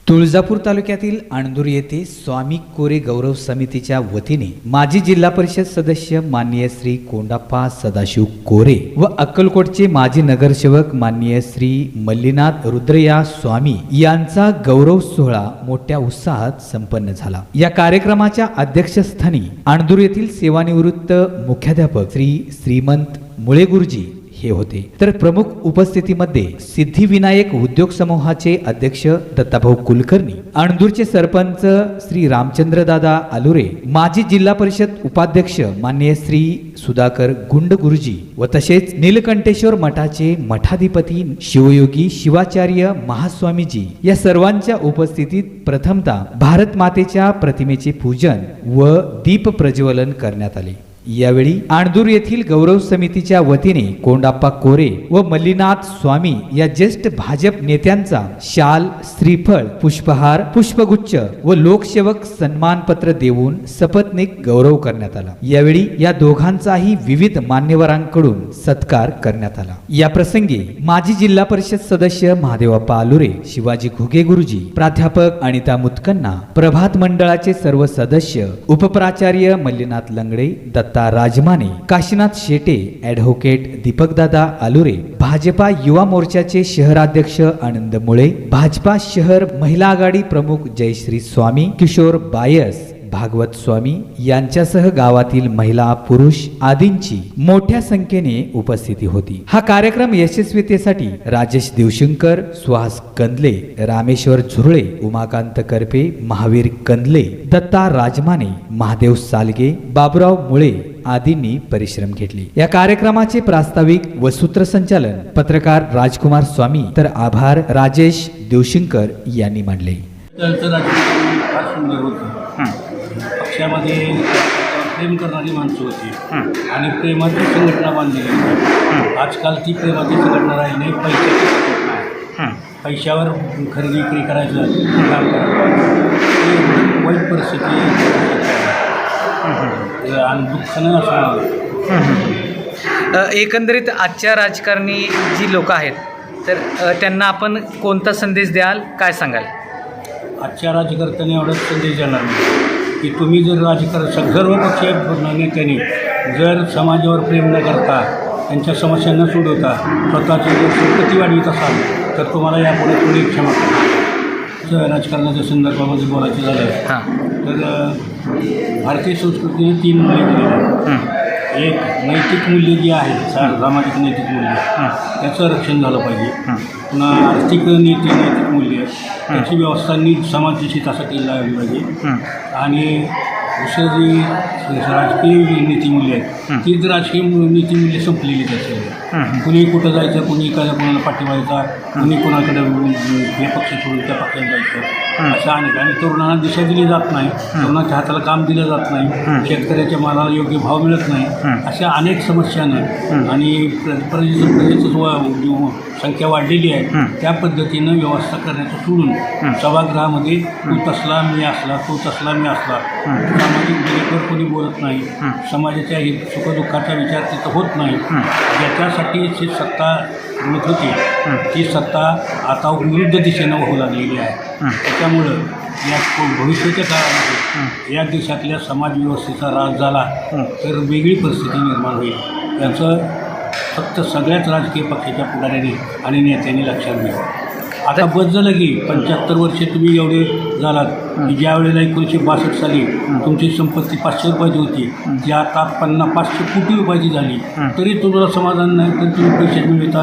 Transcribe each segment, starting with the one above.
तुळजापूर तालुक्यातील अणदूर येथे स्वामी कोरे गौरव समितीच्या वतीने माजी जिल्हा परिषद सदस्य माननीय श्री कोंडाप्पा सदाशिव कोरे व अक्कलकोटचे माजी नगरसेवक माननीय श्री मल्लीनाथ रुद्रया स्वामी यांचा गौरव सोहळा मोठ्या उत्साहात संपन्न झाला। या कार्यक्रमाच्या अध्यक्षस्थानी अणदूर येथील सेवानिवृत्त मुख्याध्यापक श्री श्रीमंत मुळे गुरुजी हे होते। तर प्रमुख उपस्थितीमध्ये सिद्धिविनायक उद्योग समूहाचे अध्यक्ष दत्ताभाऊ कुलकर्णी, अणदूरचे सरपंच श्री रामचंद्र दादा आलुरे, माजी जिल्हा परिषद उपाध्यक्ष माननीय श्री सुधाकर गुंड गुरुजी व तसेच नीलकंठेश्वर मठाचे मठाधिपती शिवयोगी शिवाचार्य महास्वामीजी या सर्वांच्या उपस्थितीत प्रथमतः भारत मातेच्या प्रतिमेचे पूजन व दीप प्रज्वलन करण्यात आले। यावेळी अणदूर येथील गौरव समितीच्या वतीने कोंडाप्पा कोरे व मल्लीनाथ स्वामी या ज्येष्ठ भाजप नेत्यांचा शाल, श्रीफळ, पुष्पहार, पुष्पगुच्छ व लोकसेवक सन्मानपत्र देऊन सपत्नीक गौरव करण्यात आला। यावेळी या दोघांचाही विविध मान्यवरांकडून सत्कार करण्यात आला। या प्रसंगी माजी जिल्हा परिषद सदस्य महादेवप्पा आलुरे, शिवाजी घुगे गुरुजी, प्राध्यापक अनिता मुतकन्ना, प्रभात मंडळाचे सर्व सदस्य, उपप्राचार्य मल्लीनाथ लंगडे, दत्ता राजमाने, काशीनाथ शेटे, ॲडव्होकेट दीपकदादा आलुरे, भाजपा युवा मोर्चाचे शहराध्यक्ष आनंद मुळे, भाजपा शहर महिला आघाडी प्रमुख जयश्री स्वामी, किशोर बायस, भागवत स्वामी यांच्यासह गावातील महिला, पुरुष आदींची मोठ्या संख्येने उपस्थिती होती। हा कार्यक्रम यशस्वीतेसाठी राजेश देवशंकर, सुहास कंदले, रामेश्वर झुरळे, उमाकांत करपे, महावीर कंदले, दत्ता राजमाने, महादेव सालगे, बाबुराव मुळे आदींनी परिश्रम घेतले। या कार्यक्रमाचे प्रास्ताविक व सूत्रसंचालन पत्रकार राजकुमार स्वामी तर आभार राजेश देवशंकर यांनी मांडले। पक्षामध्ये प्रेम करणारी माणसं होती आणि प्रेमाची संघटना बांधली गेली। आजकाल ती प्रेमाची संघटना राहिली नाही, पैशाची संघटना आहे। पैशावर खरेदी विक्री करायचं काम करायचं, वाईट परिस्थिती आणि दुःखानं असं। एकंदरीत आजच्या राजकारणी जी लोक आहेत तर त्यांना आपण कोणता संदेश द्याल, काय सांगाल? आजच्या राजकारत्यांनी एवढाच संदेश देणार नाही की तुम्ही जर सर्व पक्षीय नेत्यांनी जर समाजावर प्रेम न करता, त्यांच्या समस्यांना सोडवता स्वतःची जर संपत्ती वाढवित असाल तर तुम्हाला यापुढे थोडी क्षमा करा। राजकारणाच्या संदर्भामध्ये बोलायचं झालं तर भारतीय संस्कृतीने 3 मूल्ये दिलेली आहेत। एक नैतिक मूल्य जी आहे, सामाजिक नैतिक मूल्य, त्याचं रक्षण झालं पाहिजे। पुन्हा आर्थिक नैतिक मूल्य, त्याची व्यवस्था नीट समाजाच्या हितासाठी लावली पाहिजे। आणि दुसरं जी राजकीय नीतिमूल्य आहेत ती जर राजकीय नीतिमूल्य संपलेलीच असेल। कुणी कुठं जायचं, कुणी एखाद्या कोणाला पाठिंबा द्यायचा, कुणी कोणाकडे हे पक्ष सोडून त्या पक्षात जायचं, असं अनेक। आणि तरुणांना दिशा दिली जात नाही, तरुणाच्या हाताला काम दिलं जात नाही, शेतकऱ्याच्या मालाला योग्य भाव मिळत नाही, अशा अनेक समस्यानं आणि प्रजेचं संख्या वाढलेली आहे, त्या पद्धतीनं व्यवस्था करण्याचं सोडून सभागृहामध्ये तू तसला मी असला, तू तसला मी असला, सामाजिक मुद्द्यावर कोणी बोलत नाही, समाजाच्या सुखदुःखाचा विचार तिथं होत नाही। ज्याच्यासाठी जी सत्ता मिळत होती ती सत्ता आता विरुद्ध दिशेनं होऊ लागलेली आहे। त्याच्यामुळं या भविष्याच्या काळामध्ये या देशातल्या समाज व्यवस्थेचा ऱ्हास झाला तर वेगळी परिस्थिती निर्माण होईल। याचं फक्त सगळ्याच राजकीय पक्षाच्या पुढाऱ्यांनी आणि नेत्यांनी लक्षात घ्यावं। आता बस झालं की 75 वर्षे तुम्ही एवढे झालात की ज्या वेळेला 1962 साली तुमची संपत्ती 500 रुपयाची होती, जी आता 500 कोटी रुपयाची झाली, तरी तुम्हाला समाधान नाही, तर तुम्ही पैसे मिळता,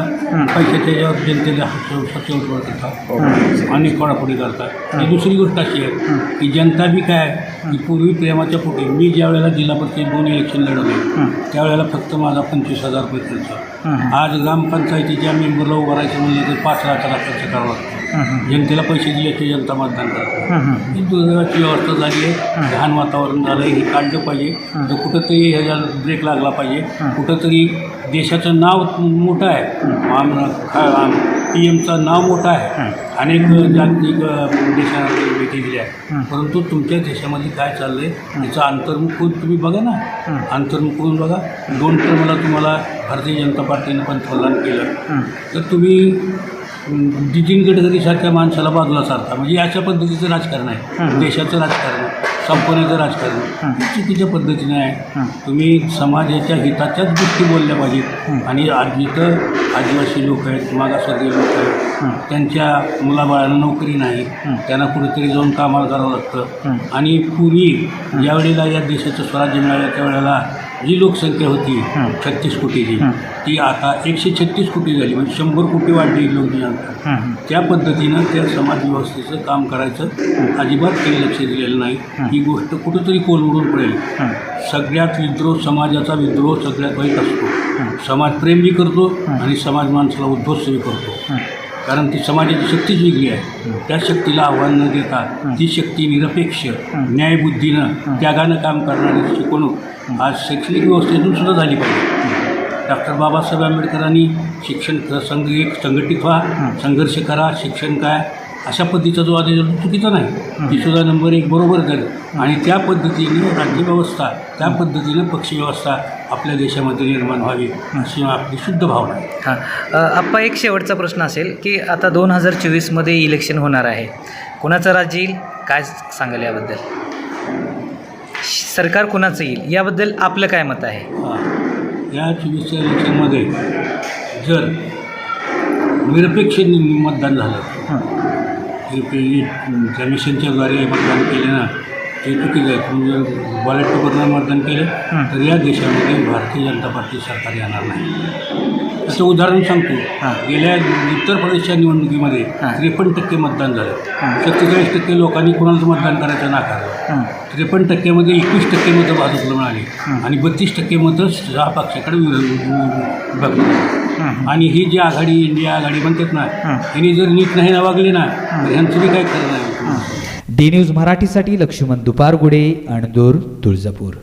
पैशाच्या यावर जनतेला सत्यवर करता आणि खोडापोडी करता। ही दुसरी गोष्ट अशी आहे की जनता बी काय की पूर्वी प्रेमाच्या पोटी, मी ज्या वेळेला जिल्हा परिषद 2 इलेक्शन लढवले त्यावेळेला फक्त माझा 25,000 रुपये खर्च। आज ग्रामपंचायतीच्या मेंबरला उभं राहायचं म्हणलं तर 5 लाखाचा खर्च करावा लागतो। जनतेला पैसे दिल्याची जनता मतदान करते। ही दुर्दैवाची व्यवस्था झाली आहे, लहान वातावरण झालं आहे, हे काढलं पाहिजे। तर कुठंतरी ह्याला ब्रेक लागला पाहिजे। कुठंतरी देशाचं नाव मोठं आहे, PM नाव मोठं आहे, अनेक जागतिक देशांना भेटी दिल्या आहेत, परंतु तुमच्या देशामध्ये काय चाललं आहे याचं अंतर्मुख तुम्ही बघा ना, अंतर्मुख होऊन बघा। 2 टर्मला तुम्हाला भारतीय जनता पार्टीनं पंतप्रधान केलं तर तुम्ही नितीन गडकरीसारख्या माणसाला बाजूला सारता म्हणजे अशा पद्धतीचं राजकारण आहे. देशाचं राजकारण, संपवण्याचं राजकारण चुकीच्या पद्धतीने आहे. तुम्ही समाजाच्या हिताच्याच गोष्टी बोलल्या पाहिजेत. आणि आज इथं आदिवासी लोक आहेत, मागासवर्गीय लोक आहेत, त्यांच्या मुलाबाळांना नोकरी नाही, त्यांना कुठेतरी जाऊन कामाला करावं लागतं. आणि पूर्वी ज्यावेळेला या देशाचं स्वराज्य मिळालं त्यावेळेला जी लोकसंख्या होती 36 कोटीची, ती आता 136 कोटी झाली. म्हणजे 100 कोटी वाढली लोकसंख्या. त्या पद्धतीनं त्या समाज व्यवस्थेचं काम करायचं अजिबात काही लक्ष दिलेलं नाही. ही गोष्ट कुठंतरी कोलमडून पडेल. सगळ्यात विद्रोह, समाजाचा विद्रोह सगळ्यात वाईट असतो. समाज प्रेम बी करतो आणि समाज माणसाला उद्ध्वस्तही करतो. कारण ती समाजाची शक्तीच वेगळी आहे. त्या शक्तीला आव्हान न देता ती शक्ती निरपेक्ष, न्यायबुद्धीनं, त्यागानं काम करणारी शिकवणूक आज शैक्षणिक व्यवस्थेतून सुद्धा झाली पाहिजे. डॉक्टर बाबासाहेब आंबेडकरांनी शिक्षण संघटित व्हा, संघर्ष करा, शिक्षण काय अशा पद्धतीचा जो आदेश चुकीचा नाही, ती सुद्धा नंबर 1 बरोबर झाली. आणि त्या पद्धतीने राज्यव्यवस्था, त्या पद्धतीनं पक्षव्यवस्था आपल्या देशामध्ये निर्माण व्हावी अशी आपली शुद्ध भावना आहे. हां, आप्पा एक शेवटचा प्रश्न असेल की आता 2024मध्ये इलेक्शन होणार आहे. कुणाचं राज्य येईल, काय सांगाल याबद्दल? सरकार कुणाचं येईल याबद्दल आपलं काय मत आहे? या 24च्या इलेक्शनमध्ये जर निरपेक्ष मतदान झालं, कमिशनच्याद्वारे मतदान केले ना, ते चुकीचं आहे. तुम्ही जर बॅलेट पेपरनं मतदान केलं तर या देशामध्ये भारतीय जनता पार्टी सरकार येणार नाही. असं उदाहरण सांगतो. गेल्या उत्तर प्रदेशच्या निवडणुकीमध्ये 53% मतदान झालं. 47% लोकांनी कुणाचं मतदान करायचं नाकारलं. 53%मध्ये 21% मतं भाजपला मिळाली आणि 32% मतं सहा पक्षाकडे बघली. आणि ही जी आघाडी, इंडिया आघाडी म्हणतात ना, यांनी जर नीट नाही ना वागली ना तर ह्यांचं बी काय खरं नाही. डी न्यूज मराठीसाठी लक्ष्मण दुपारगुडे, अणदूर, तुळजापूर.